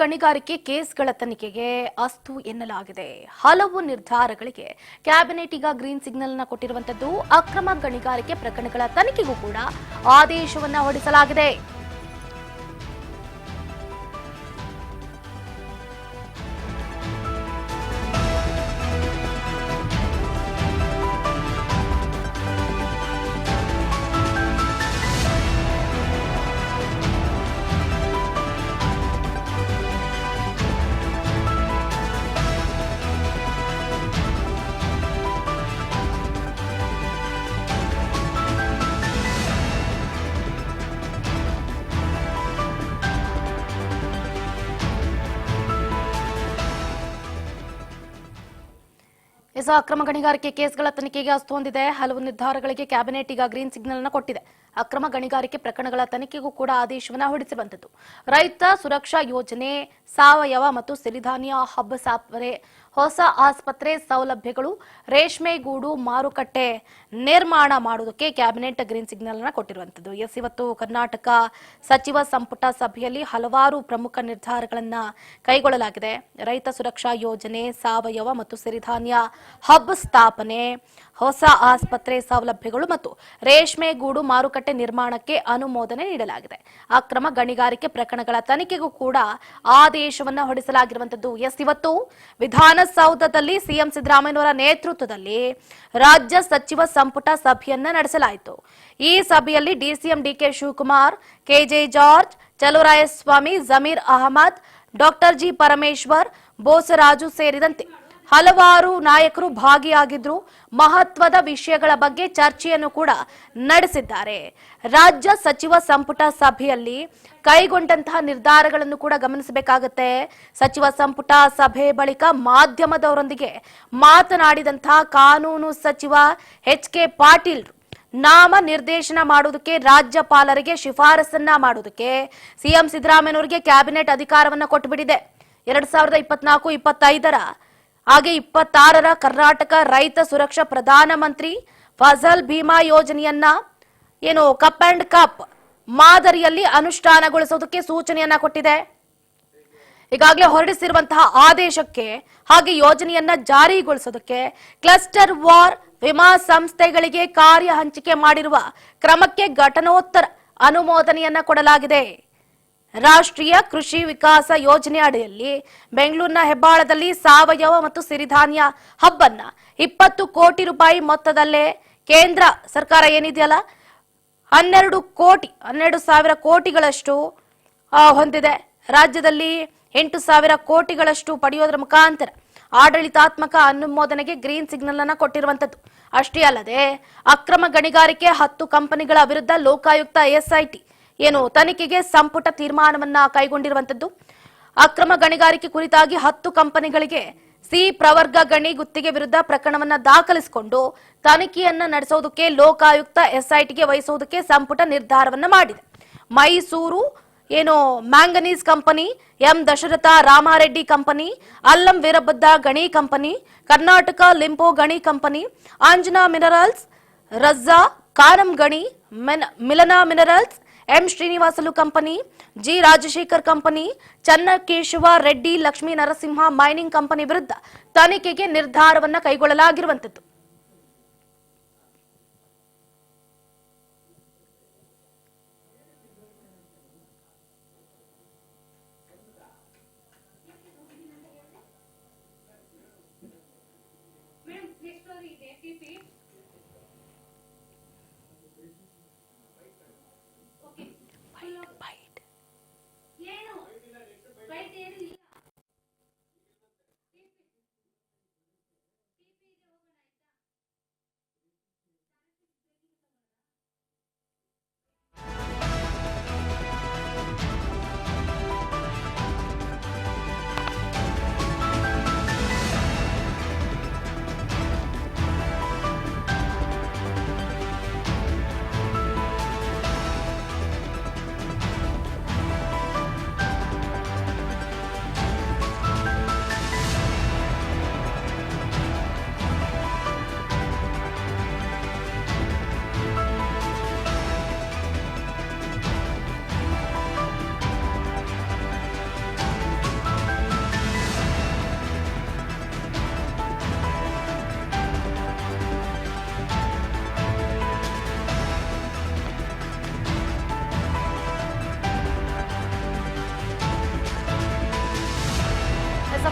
ಗಣಿಗಾರಿಕೆ ಕೇಸ್ಗಳ ತನಿಖೆಗೆ ಅಸ್ತು ಎನ್ನಲಾಗಿದೆ. ಹಲವು ನಿರ್ಧಾರಗಳಿಗೆ ಕ್ಯಾಬಿನೆಟ್ ಈಗ ಗ್ರೀನ್ ಸಿಗ್ನಲ್ ನ ಕೊಟ್ಟಿರುವಂತದ್ದು. ಅಕ್ರಮ ಗಣಿಗಾರಿಕೆ ಪ್ರಕರಣಗಳ ತನಿಖೆಗೂ ಕೂಡ ಆದೇಶವನ್ನ ಹೊರಡಿಸಲಾಗಿದೆ. ಅಕ್ರಮ ಗಣಿಗಾರಿಕೆ ಕೇಸ್ಗಳ ತನಿಖೆಗೆ ಅಸ್ತು ಹೊಂದಿದೆ. ಹಲವು ನಿರ್ಧಾರಗಳಿಗೆ ಕ್ಯಾಬಿನೆಟ್ ಈಗ ಗ್ರೀನ್ ಸಿಗ್ನಲ್ ಅನ್ನು ಕೊಟ್ಟಿದೆ. ಅಕ್ರಮ ಗಣಿಗಾರಿಕೆ ಪ್ರಕರಣಗಳ ತನಿಖೆಗೂ ಕೂಡ ಆದೇಶವನ್ನು ಹೊರಡಿಸಿರುವಂತದ್ದು. ರೈತ ಸುರಕ್ಷಾ ಯೋಜನೆ, ಸಾವಯವ ಮತ್ತು ಸಿರಿಧಾನ್ಯ ಹಬ್ ಸ್ಥಾಪನೆ, ಹೊಸ ಆಸ್ಪತ್ರೆ ಸೌಲಭ್ಯಗಳು, ರೇಷ್ಮೆಗೂಡು ಮಾರುಕಟ್ಟೆ ನಿರ್ಮಾಣ ಮಾಡುವುದಕ್ಕೆ ಕ್ಯಾಬಿನೆಟ್ ಗ್ರೀನ್ ಸಿಗ್ನಲ್ ಅನ್ನು ಕೊಟ್ಟಿರುವಂತದ್ದು. ಇವತ್ತು ಕರ್ನಾಟಕ ಸಚಿವ ಸಂಪುಟ ಸಭೆಯಲ್ಲಿ ಹಲವಾರು ಪ್ರಮುಖ ನಿರ್ಧಾರಗಳನ್ನು ಕೈಗೊಳ್ಳಲಾಗಿದೆ. ರೈತ ಸುರಕ್ಷಾ ಯೋಜನೆ, ಸಾವಯವ ಮತ್ತು ಸಿರಿಧಾನ್ಯ ಹಬ್ ಸ್ಥಾಪನೆ, ಹೊಸ ಆಸ್ಪತ್ರೆ ಸೌಲಭ್ಯಗಳು ಮತ್ತು ರೇಷ್ಮೆಗೂಡು ಮಾರುಕಟ್ಟೆ ನಿರ್ಮಾಣಕ್ಕೆ ಅನುಮೋದನೆ ನೀಡಲಾಗಿದೆ. ಅಕ್ರಮ ಗಣಿಗಾರಿಕೆ ಪ್ರಕರಣಗಳ ತನಿಖೆಗೂ ಕೂಡ ಆದೇಶವನ್ನು ಹೊರಡಿಸಲಾಗಿರುವಂತದ್ದು. ಇವತ್ತು ವಿಧಾನಸೌಧದಲ್ಲಿ ಸಿಎಂ ಸಿದ್ದರಾಮಯ್ಯನವರ ನೇತೃತ್ವದಲ್ಲಿ ರಾಜ್ಯ ಸಚಿವ ಸಂಪುಟ ಸಭೆಯನ್ನ ನಡೆಸಲಾಯಿತು. ಈ ಸಭೆಯಲ್ಲಿ DCM DK Shivakumar, KJ George, Chaluvarayaswamy, Zameer Ahmed, doctor G Parameshwar, Bosaraju ಸೇರಿದಂತೆ ಹಲವಾರು ನಾಯಕರು ಭಾಗಿಯಾಗಿದ್ರು. ಮಹತ್ವದ ವಿಷಯಗಳ ಬಗ್ಗೆ ಚರ್ಚೆಯನ್ನು ಕೂಡ ನಡೆಸಿದ್ದಾರೆ. ರಾಜ್ಯ ಸಚಿವ ಸಂಪುಟ ಸಭೆಯಲ್ಲಿ ಕೈಗೊಂಡಂತಹ ನಿರ್ಧಾರಗಳನ್ನು ಕೂಡ ಗಮನಿಸಬೇಕಾಗುತ್ತೆ. ಸಚಿವ ಸಂಪುಟ ಸಭೆ ಬಳಿಕ ಮಾಧ್ಯಮದವರೊಂದಿಗೆ ಮಾತನಾಡಿದಂತಹ ಕಾನೂನು ಸಚಿವ ಎಚ್.ಕೆ. ಪಾಟೀಲ್ ನಾಮ ನಿರ್ದೇಶನ ಮಾಡುವುದಕ್ಕೆ ರಾಜ್ಯಪಾಲರಿಗೆ ಶಿಫಾರಸನ್ನ ಮಾಡುವುದಕ್ಕೆ ಸಿಎಂ ಸಿದ್ದರಾಮಯ್ಯನವರಿಗೆ ಕ್ಯಾಬಿನೆಟ್ ಅಧಿಕಾರವನ್ನು ಕೊಟ್ಟುಬಿಟ್ಟಿದೆ. 2024-25 ಹಾಗೆ 26ರ ಕರ್ನಾಟಕ ರೈತ ಸುರಕ್ಷಾ ಪ್ರಧಾನಮಂತ್ರಿ ಫಸಲ್ ಭೀಮಾ ಯೋಜನೆಯನ್ನ ಕಪ್ ಅಂಡ್ ಕಪ್ ಮಾದರಿಯಲ್ಲಿ ಅನುಷ್ಠಾನಗೊಳಿಸುವುದಕ್ಕೆ ಸೂಚನೆಯನ್ನ ಕೊಟ್ಟಿದೆ. ಈಗಾಗಲೇ ಹೊರಡಿಸಿರುವಂತಹ ಆದೇಶಕ್ಕೆ ಹಾಗೆ ಯೋಜನೆಯನ್ನ ಜಾರಿಗೊಳಿಸೋದಕ್ಕೆ ಕ್ಲಸ್ಟರ್ ವಾರ್ ವಿಮಾ ಸಂಸ್ಥೆಗಳಿಗೆ ಕಾರ್ಯ ಹಂಚಿಕೆ ಮಾಡಿರುವ ಕ್ರಮಕ್ಕೆ ಘಟನೋತ್ತರ ಅನುಮೋದನೆಯನ್ನ ಕೊಡಲಾಗಿದೆ. ರಾಷ್ಟ್ರೀಯ ಕೃಷಿ ವಿಕಾಸ ಯೋಜನೆ ಅಡಿಯಲ್ಲಿ ಬೆಂಗಳೂರಿನ ಹೆಬ್ಬಾಳದಲ್ಲಿ ಸಾವಯವ ಮತ್ತು ಸಿರಿಧಾನ್ಯ ಹಬ್ ಅನ್ನ 20 ಕೋಟಿ ರೂಪಾಯಿ ಮೊತ್ತದಲ್ಲೇ ಕೇಂದ್ರ ಸರ್ಕಾರ ಏನಿದೆಯಲ್ಲ 12,000 ಕೋಟಿಗಳಷ್ಟು ಹೊಂದಿದೆ. ರಾಜ್ಯದಲ್ಲಿ 8,000 ಕೋಟಿಗಳಷ್ಟು ಪಡೆಯೋದ್ರ ಮುಖಾಂತರ ಆಡಳಿತಾತ್ಮಕ ಅನುಮೋದನೆಗೆ ಗ್ರೀನ್ ಸಿಗ್ನಲ್ ಅನ್ನ ಕೊಟ್ಟಿರುವಂತದ್ದು. ಅಷ್ಟೇ ಅಲ್ಲದೆ ಅಕ್ರಮ ಗಣಿಗಾರಿಕೆ 10 ಕಂಪನಿಗಳ ವಿರುದ್ಧ ಲೋಕಾಯುಕ್ತ ಎಸ್ಐಟಿ ತನಿಖೆಗೆ ಸಂಪುಟ ತೀರ್ಮಾನವನ್ನ ಕೈಗೊಂಡಿರುವಂತದ್ದು. ಅಕ್ರಮ ಗಣಿಗಾರಿಕೆ ಕುರಿತಾಗಿ 10 ಕಂಪನಿಗಳಿಗೆ ಸಿ ಪ್ರವರ್ಗ ಗಣಿ ಗುತ್ತಿಗೆ ವಿರುದ್ಧ ಪ್ರಕರಣವನ್ನ ದಾಖಲಿಸಿಕೊಂಡು ತನಿಖೆಯನ್ನ ನಡೆಸೋದಕ್ಕೆ ಲೋಕಾಯುಕ್ತ ಎಸ್ಐಟಿಗೆ ವಹಿಸುವುದಕ್ಕೆ ಸಂಪುಟ ನಿರ್ಧಾರವನ್ನ ಮಾಡಿದೆ. Mysuru manganese company, M Dasharatha Ramareddy company, Allam Veerabhadra ಗಣಿ ಕಂಪನಿ, ಕರ್ನಾಟಕ ಲಿಂಪೋ ಗಣಿ ಕಂಪನಿ, ಅಂಜನಾ ಮಿನರಲ್ಸ್, ರಜ್ಜಾ ಕಾರಂ ಗಣಿ, Milana minerals, M Srinivasulu company, G Rajashekar company, Channakeshava Reddy Lakshmi Narasimha mining company ವಿರುದ್ಧ ತನಿಖೆಗೆ ನಿರ್ಧಾರವನ್ನ ಕೈಗೊಳ್ಳಲಾಗಿರುವಂತದ್ದು.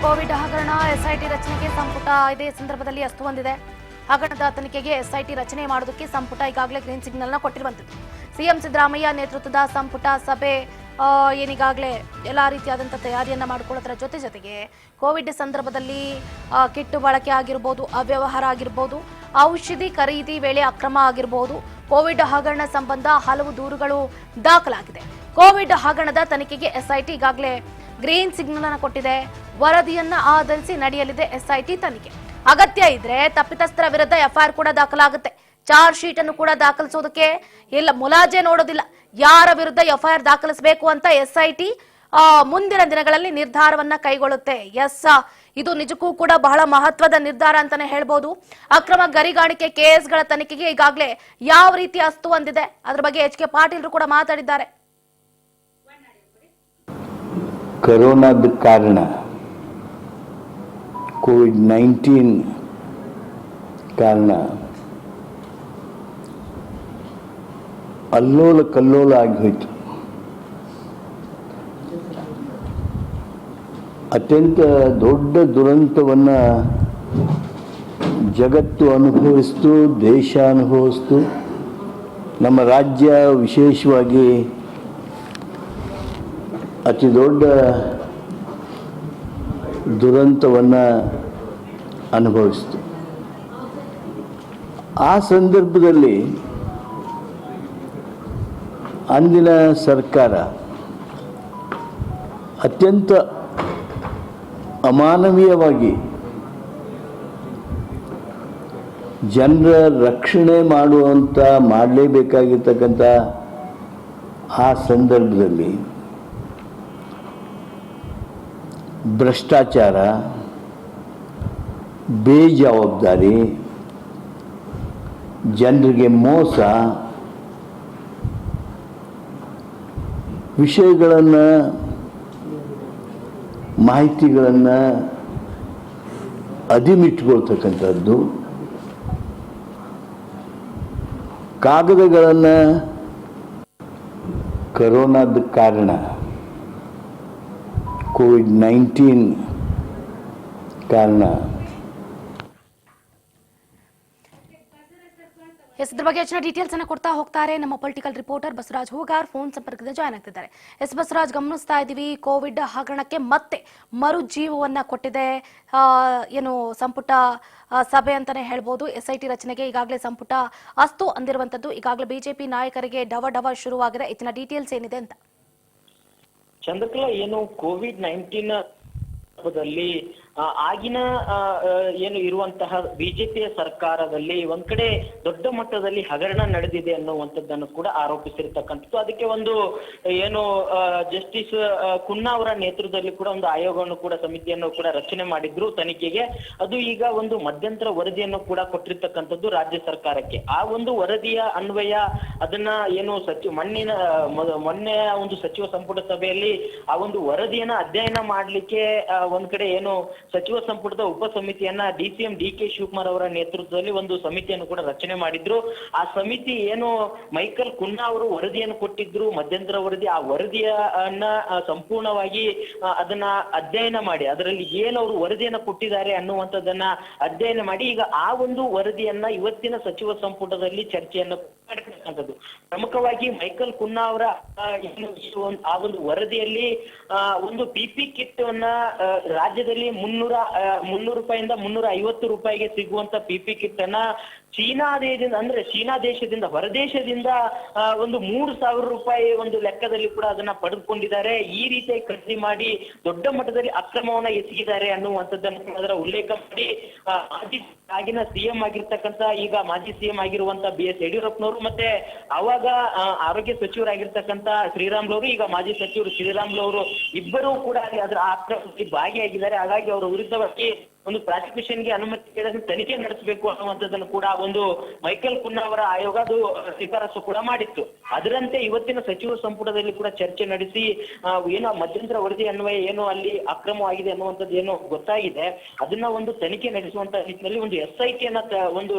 ಕೋವಿಡ್ ಹಗರಣ ಎಸ್ಐಟಿ ರಚನೆಗೆ ಸಂಪುಟ ಇದೇ ಸಂದರ್ಭದಲ್ಲಿ ಅಸ್ತು ಹೊಂದಿದೆ. ಹಗರಣದ ತನಿಖೆಗೆ ಎಸ್ಐಟಿ ರಚನೆ ಮಾಡೋದಕ್ಕೆ ಸಂಪುಟ ಈಗಾಗಲೇ ಗ್ರೀನ್ ಸಿಗ್ನಲ್ನ ಕೊಟ್ಟಿರುವಂಥದ್ದು. ಸಿಎಂ ಸಿದ್ದರಾಮಯ್ಯ ನೇತೃತ್ವದ ಸಂಪುಟ ಸಭೆ ಏನೀಗಾಗಲೇ ಎಲ್ಲ ರೀತಿಯಾದಂಥ ತಯಾರಿಯನ್ನ ಮಾಡಿಕೊಳ್ಳೋದ್ರ ಜೊತೆಗೆ ಕೋವಿಡ್ ಸಂದರ್ಭದಲ್ಲಿ ಕಿಟ್ ಬಳಕೆ ಆಗಿರ್ಬೋದು, ಅವ್ಯವಹಾರ ಆಗಿರ್ಬೋದು, ಔಷಧಿ ಖರೀದಿ ವೇಳೆ ಅಕ್ರಮ ಆಗಿರ್ಬೋದು, ಕೋವಿಡ್ ಹಗರಣ ಸಂಬಂಧ ಹಲವು ದೂರುಗಳು ದಾಖಲಾಗಿದೆ. ಕೋವಿಡ್ ಹಗರಣದ ತನಿಖೆಗೆ ಎಸ್ಐಟಿ ಈಗಾಗಲೇ ಗ್ರೀನ್ ಸಿಗ್ನಲ್ ಅನ್ನು ಕೊಟ್ಟಿದೆ. ವರದಿಯನ್ನ ಆಧರಿಸಿ ನಡೆಯಲಿದೆ ಎಸ್ಐಟಿ ತನಿಖೆ. ಅಗತ್ಯ ಇದ್ರೆ ತಪ್ಪಿತಸ್ಥರ ವಿರುದ್ಧ ಎಫ್ಐಆರ್ ಕೂಡ ದಾಖಲಾಗುತ್ತೆ. ಚಾರ್ಜ್ ಶೀಟ್ ಅನ್ನು ಕೂಡ ದಾಖಲಿಸೋದಕ್ಕೆ ಇಲ್ಲ, ಮುಲಾಜೆ ನೋಡೋದಿಲ್ಲ. ಯಾರ ವಿರುದ್ಧ ಎಫ್ಐಆರ್ ದಾಖಲಿಸಬೇಕು ಅಂತ ಎಸ್ಐಟಿ ಮುಂದಿನ ದಿನಗಳಲ್ಲಿ ನಿರ್ಧಾರವನ್ನ ಕೈಗೊಳ್ಳುತ್ತೆ. ಇದು ನಿಜಕ್ಕೂ ಕೂಡ ಬಹಳ ಮಹತ್ವದ ನಿರ್ಧಾರ ಅಂತಾನೆ ಹೇಳ್ಬೋದು. ಅಕ್ರಮ ಗರಿಗಾಣಿಕೆ ಕೇಸ್ಗಳ ತನಿಖೆಗೆ ಈಗಾಗಲೇ ಯಾವ ರೀತಿ ಅಸ್ತು ಹೊಂದಿದೆ ಅದ್ರ ಬಗ್ಗೆ ಎಚ್.ಕೆ. ಪಾಟೀಲ್ ಕೂಡ ಮಾತಾಡಿದ್ದಾರೆ. ಕೊರೋನಾದ ಕಾರಣ ಕೋವಿಡ್-19 ಕಾರಣ ಅಲ್ಲೋಲ ಕಲ್ಲೋಲ ಆಗಿ ಹೋಯಿತು. ಅತ್ಯಂತ ದೊಡ್ಡ ದುರಂತವನ್ನು ಜಗತ್ತು ಅನುಭವಿಸ್ತು, ದೇಶ ಅನುಭವಿಸ್ತು. ನಮ್ಮ ರಾಜ್ಯ ವಿಶೇಷವಾಗಿ ಅತಿ ದೊಡ್ಡ ದುರಂತವನ್ನು ಅನುಭವಿಸ್ತು. ಆ ಸಂದರ್ಭದಲ್ಲಿ ಅಂದಿನ ಸರ್ಕಾರ ಅತ್ಯಂತ ಅಮಾನವೀಯವಾಗಿ ಜನರ ರಕ್ಷಣೆ ಮಾಡಲೇಬೇಕಾಗಿರ್ತಕ್ಕಂಥ ಆ ಸಂದರ್ಭದಲ್ಲಿ ಭ್ರಷ್ಟಾಚಾರ, ಬೇಜವಾಬ್ದಾರಿ, ಜನರಿಗೆ ಮೋಸ ವಿಷಯಗಳನ್ನು, ಮಾಹಿತಿಗಳನ್ನು ಅದಿಮಿಟ್ಕೊಳ್ತಕ್ಕಂಥದ್ದು, ಕಾಗದಗಳನ್ನು ಕೊರೋನಾದ ಕಾರಣ ಕೋವಿಡ್-19 ಕಾರಣ ಇದ್ರ ಬಗ್ಗೆ ಹೆಚ್ಚಿನ ಡೀಟೇಲ್ಸ್ ಅನ್ನು ಕೊಡ್ತಾ ಹೋಗ್ತಾರೆ ನಮ್ಮ political reporter Basavaraj Hoogar. Phone ಸಂಪರ್ಕದಿಂದ ಜಾಯ್ನ್ ಆಗ್ತಿದ್ದಾರೆ. ಬಸವರಾಜ್, ಗಮನಿಸ್ತಾ ಇದೀವಿ ಕೋವಿಡ್ ಹಗರಣಕ್ಕೆ ಮತ್ತೆ ಮರುಜೀವವನ್ನ ಕೊಟ್ಟಿದೆ ಏನು ಸಂಪುಟ ಸಭೆ ಅಂತಾನೆ ಹೇಳ್ಬೋದು. ಎಸ್ಐಟಿ ರಚನೆಗೆ ಈಗಾಗಲೇ ಸಂಪುಟ ಅಸ್ತು ಅಂದಿರುವಂತದ್ದು. ಈಗಾಗಲೇ ಬಿಜೆಪಿ ನಾಯಕರಿಗೆ ಡವ ಶುರುವಾಗಿದೆ. ಹೆಚ್ಚಿನ ಡೀಟೇಲ್ಸ್ ಏನಿದೆ ಅಂತ. ಚಂದ್ರಕಲಾ, ಏನು ಕೋವಿಡ್-19 ದಲ್ಲಿ ಆಗಿನ ಏನು ಇರುವಂತಹ ಬಿಜೆಪಿಯ ಸರ್ಕಾರದಲ್ಲಿ ಒಂದ್ ಕಡೆ ದೊಡ್ಡ ಮಟ್ಟದಲ್ಲಿ ಹಗರಣ ನಡೆದಿದೆ ಅನ್ನುವಂಥದ್ದನ್ನು ಕೂಡ ಆರೋಪಿಸಿರ್ತಕ್ಕಂಥದ್ದು. ಅದಕ್ಕೆ ಒಂದು ಏನು ಜಸ್ಟಿಸ್ ಕುನ್ನಾ ಅವರ ನೇತೃತ್ವದಲ್ಲಿ ಕೂಡ ಒಂದು ಆಯೋಗವನ್ನು ಕೂಡ ಸಮಿತಿಯನ್ನು ಕೂಡ ರಚನೆ ಮಾಡಿದ್ರು ತನಿಖೆಗೆ. ಅದು ಈಗ ಒಂದು ಮಧ್ಯಂತರ ವರದಿಯನ್ನು ಕೂಡ ಕೊಟ್ಟಿರ್ತಕ್ಕಂಥದ್ದು ರಾಜ್ಯ ಸರ್ಕಾರಕ್ಕೆ. ಆ ಒಂದು ವರದಿಯ ಅನ್ವಯ ಅದನ್ನ ಏನು ಮೊನ್ನೆ ಒಂದು ಸಚಿವ ಸಂಪುಟ ಸಭೆಯಲ್ಲಿ ಆ ಒಂದು ವರದಿಯನ್ನ ಅಧ್ಯಯನ ಮಾಡ್ಲಿಕ್ಕೆ ಒಂದ್ ಕಡೆ ಏನು ಸಚಿವ ಸಂಪುಟದ ಉಪ ಸಮಿತಿಯನ್ನ ಡಿ.ಸಿ.ಎಂ. ಡಿ.ಕೆ. ಶಿವಕುಮಾರ್ ಅವರ ನೇತೃತ್ವದಲ್ಲಿ ಒಂದು ಸಮಿತಿಯನ್ನು ಕೂಡ ರಚನೆ ಮಾಡಿದ್ರು. ಆ ಸಮಿತಿ ಏನು ಮೈಕಲ್ ಕುನ್ನಾ ಅವರು ವರದಿಯನ್ನು ಕೊಟ್ಟಿದ್ರು, ಮಧ್ಯಂತರ ವರದಿ. ಆ ವರದಿಯನ್ನ ಸಂಪೂರ್ಣವಾಗಿ ಅದನ್ನ ಅಧ್ಯಯನ ಮಾಡಿ ಅದರಲ್ಲಿ ಏನು ಅವರು ವರದಿಯನ್ನ ಕೊಟ್ಟಿದ್ದಾರೆ ಅನ್ನುವಂಥದ್ದನ್ನ ಅಧ್ಯಯನ ಮಾಡಿ ಈಗ ಆ ಒಂದು ವರದಿಯನ್ನ ಇವತ್ತಿನ ಸಚಿವ ಸಂಪುಟದಲ್ಲಿ ಚರ್ಚೆಯನ್ನು ಮಾಡಿರ್ತಕ್ಕಂಥದ್ದು. ಪ್ರಮುಖವಾಗಿ ಮೈಕಲ್ ಕುನ್ನಾ ಅವರ ಆ ಒಂದು ವರದಿಯಲ್ಲಿ ಒಂದು ಪಿಪಿ ಕಿಟ್ ಅನ್ನ ರಾಜ್ಯದಲ್ಲಿ 300 ರೂಪಾಯಿಂದ 350 ರೂಪಾಯಿಗೆ ಸಿಗುವಂತ ಪಿಪಿ ಕಿಟ್ ಅನ್ನ ಚೀನಾ ದೇಶದಿಂದ ಹೊರದೇಶದಿಂದ ಒಂದು 3,000 ರೂಪಾಯಿ ಒಂದು ಲೆಕ್ಕದಲ್ಲಿ ಕೂಡ ಅದನ್ನ ಪಡೆದುಕೊಂಡಿದ್ದಾರೆ. ಈ ರೀತಿಯಾಗಿ ಖರೀದಿ ಮಾಡಿ ದೊಡ್ಡ ಮಟ್ಟದಲ್ಲಿ ಅಕ್ರಮವನ್ನ ಎಸಗಿದ್ದಾರೆ ಅನ್ನುವಂಥದ್ದನ್ನು ಅದರ ಉಲ್ಲೇಖ ಮಾಡಿ ಆಗಿನ ಸಿಎಂ ಆಗಿರ್ತಕ್ಕಂಥ ಈಗ ಮಾಜಿ ಸಿಎಂ ಆಗಿರುವಂತ ಬಿ.ಎಸ್. ಯಡಿಯೂರಪ್ಪನವರು ಮತ್ತೆ ಅವಾಗ ಆರೋಗ್ಯ ಸಚಿವರಾಗಿರ್ತಕ್ಕಂಥ ಶ್ರೀರಾಮುಲು ಈಗ ಮಾಜಿ ಸಚಿವರು ಶ್ರೀರಾಮುಲು ಅವರು ಇಬ್ಬರೂ ಕೂಡ ಅದರ ಅಕ್ರಮದಲ್ಲಿ ಭಾಗಿಯಾಗಿದ್ದಾರೆ. ಹಾಗಾಗಿ ಅವರ ವಿರುದ್ಧವಾಗಿ ಒಂದು ಪ್ರಾಸಿಕ್ಯೂಷನ್ಗೆ ಅನುಮತಿ ಕೇಳದೆ ತನಿಖೆ ನಡೆಸಬೇಕು ಅನ್ನುವಂಥದ್ದನ್ನು ಕೂಡ ಒಂದು ಮೈಕಲ್ ಕುನ್ನಾ ಅವರ ಆಯೋಗ ಅದು ಶಿಫಾರಸು ಕೂಡ ಮಾಡಿತ್ತು. ಅದರಂತೆ ಇವತ್ತಿನ ಸಚಿವ ಸಂಪುಟದಲ್ಲಿ ಕೂಡ ಚರ್ಚೆ ನಡೆಸಿ ಏನೋ ಮಧ್ಯಂತರ ವರದಿ ಅನ್ವಯ ಏನು ಅಲ್ಲಿ ಅಕ್ರಮವಾಗಿದೆ ಅನ್ನುವಂಥದ್ದು ಏನು ಗೊತ್ತಾಗಿದೆ, ಅದನ್ನ ಒಂದು ತನಿಖೆ ನಡೆಸುವಂತ ನಿಟ್ಟಿನಲ್ಲಿ ಒಂದು SIT ಒಂದು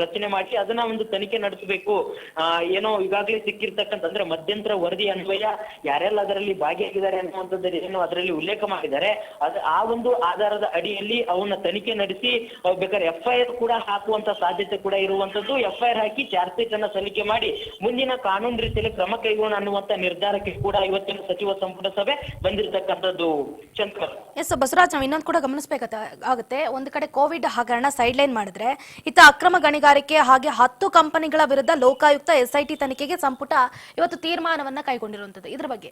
ರಚನೆ ಮಾಡಿ ಅದನ್ನ ಒಂದು ತನಿಖೆ ನಡೆಸಬೇಕು. ಏನೋ ಈಗಾಗಲೇ ಸಿಕ್ಕಿರ್ತಕ್ಕಂಥ ಅಂದ್ರೆ ಮಧ್ಯಂತರ ವರದಿ ಅನ್ವಯ ಯಾರೆಲ್ಲ ಅದರಲ್ಲಿ ಭಾಗಿಯಾಗಿದ್ದಾರೆ ಅನ್ನುವಂಥದ್ದು ಏನು ಅದರಲ್ಲಿ ಉಲ್ಲೇಖ ಮಾಡಿದ್ದಾರೆ, ಆ ಒಂದು ಆಧಾರದ ಅಡಿಯಲ್ಲಿ ಅವನ್ನ ತನಿಖೆ ನಡೆಸಿ ಬೇಕಾದ್ರೆ FIR ಕೂಡ ಹಾಕುವಂತ ಸಾಧ್ಯತೆ ಕೂಡ ಇರುವಂತದ್ದು. FIR ಹಾಕಿ ಚಾರ್ಜ್ ಶೀಟ್ ಅನ್ನ ಸಲ್ಲಿಕೆ ಮಾಡಿ ಮುಂದಿನ ಕಾನೂನು ರೀತಿಯಲ್ಲಿ ಕ್ರಮ ಕೈಗೊಳ್ಳೋಣ ಅನ್ನುವಂತ ನಿರ್ಧಾರಕ್ಕೆ ಕೂಡ ಇವತ್ತಿನ ಸಚಿವ ಸಂಪುಟ ಸಭೆ ಬಂದಿರತಕ್ಕಂಥದ್ದು. ಚಂದ್ರ ಎಸ್ ಬಸವರಾಜ್, ನಾವು ಇನ್ನೊಂದು ಕೂಡ ಗಮನಿಸಬೇಕಾಗುತ್ತೆ. ಒಂದು ಕಡೆ ಕೋವಿಡ್ ಹಗರಣ ಸೈಡ್ ಲೈನ್ ಮಾಡಿದ್ರೆ ಇತ್ತ ಅಕ್ರಮ ಗಣಿಗಾರಿಕೆ ಹಾಗೆ 10 ಕಂಪನಿಗಳ ವಿರುದ್ಧ ಲೋಕಾಯುಕ್ತ SIT ತನಿಖೆಗೆ ಸಂಪುಟ ಇವತ್ತು ತೀರ್ಮಾನವನ್ನ ಕೈಗೊಂಡಿರುವಂತದ್ದು. ಇದ್ರ ಬಗ್ಗೆ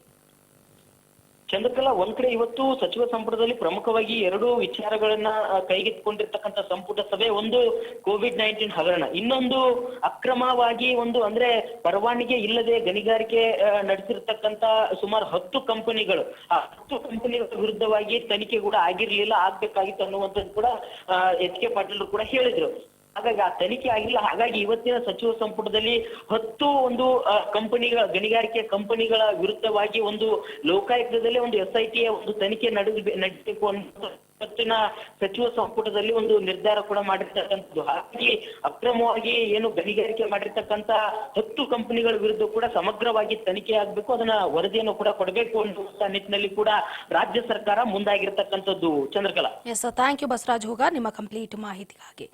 ಚಂದ್ರಕಲಾ, ಒಂದ್ ಕಡೆ ಇವತ್ತು ಸಚಿವ ಸಂಪುಟದಲ್ಲಿ ಪ್ರಮುಖವಾಗಿ 2 ವಿಚಾರಗಳನ್ನ ಕೈಗೆತ್ತಿಕೊಂಡಿರ್ತಕ್ಕಂಥ ಸಂಪುಟ ಸಭೆ, ಒಂದು COVID-19 ಹಗರಣ, ಇನ್ನೊಂದು ಅಕ್ರಮವಾಗಿ ಒಂದು ಅಂದ್ರೆ ಪರವಾನಗಿ ಇಲ್ಲದೆ ಗಣಿಗಾರಿಕೆ ನಡೆಸಿರ್ತಕ್ಕಂಥ ಸುಮಾರು 10 ಕಂಪನಿಗಳು, ಆ 10 ಕಂಪನಿಗಳ ವಿರುದ್ಧವಾಗಿ ತನಿಖೆ ಕೂಡ ಆಗಿರ್ಲಿಲ್ಲ, ಆಗ್ಬೇಕಾಗಿತ್ತು ಅನ್ನುವಂಥದ್ದು ಕೂಡ HK ಪಾಟೀಲ್ ಕೂಡ ಹೇಳಿದ್ರು. ಹಾಗಾಗಿ ಆ ತನಿಖೆ ಆಗಿಲ್ಲ. ಹಾಗಾಗಿ ಇವತ್ತಿನ ಸಚಿವ ಸಂಪುಟದಲ್ಲಿ 10 ಒಂದು ಗಣಿಗಾರಿಕೆ ಕಂಪನಿಗಳ ವಿರುದ್ಧವಾಗಿ ಒಂದು ಲೋಕಾಯುಕ್ತದಲ್ಲಿ ಒಂದು SIT ಒಂದು ತನಿಖೆ ನಡೆಸಬೇಕು ಅನ್ನೋ ಇವತ್ತಿನ ಸಚಿವ ಸಂಪುಟದಲ್ಲಿ ಒಂದು ನಿರ್ಧಾರ ಕೂಡ ಮಾಡಿರ್ತಕ್ಕಂಥದ್ದು. ಹಾಗಾಗಿ ಅಕ್ರಮವಾಗಿ ಏನು ಗಣಿಗಾರಿಕೆ ಮಾಡಿರ್ತಕ್ಕಂಥ 10 ಕಂಪನಿಗಳ ವಿರುದ್ಧ ಕೂಡ ಸಮಗ್ರವಾಗಿ ತನಿಖೆ ಆಗ್ಬೇಕು, ಅದನ್ನ ವರದಿಯನ್ನು ಕೂಡ ಕೊಡಬೇಕು ಅನ್ನುವಂತ ನಿಟ್ಟಿನಲ್ಲಿ ಕೂಡ ರಾಜ್ಯ ಸರ್ಕಾರ ಮುಂದಾಗಿರ್ತಕ್ಕಂಥದ್ದು. Chandrakala, yes, thank you Basavaraj Hugar ನಿಮ್ಮ ಕಂಪ್ಲೀಟ್ ಮಾಹಿತಿಗಾಗಿ.